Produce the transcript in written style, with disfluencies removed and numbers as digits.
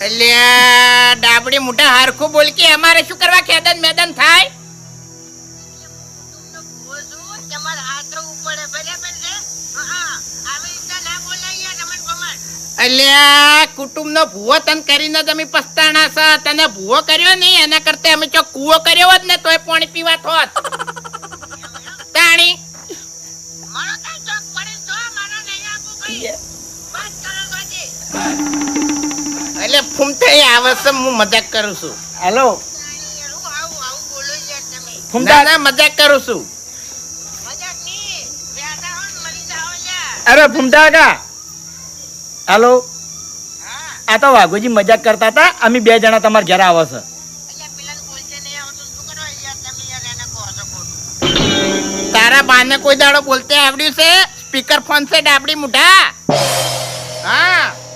અલ્યા ડાબડી મોટા હારખું બોલ કે અમારે શું કરવા ખેદન મેદાન થાય? અલ્યા કુટુંબનો ભૂવો તન કરીને તમે પસ્તાણા છો. તને ભૂવો કર્યો નહીં એના કરતા અમે જો કૂવો કર્યો હોત ને તોય પાણી પીવા થોત. તાણી એટલે ફૂમતાઈ આવે છે. હું મજાક કરું છું. હેલો ફૂમતા મજાક કરું છું. અરે ફૂમતા કા હેલો આ તો વાઘુજી મજાક કરતા હતા. અમે 2 જણા તમારા ઘરે આવો છો. તારા બાને કોઈ દાડો બોલતે આવડ્યું છે? સ્પીકર ફોન છે ડાબડી મુઢા. હા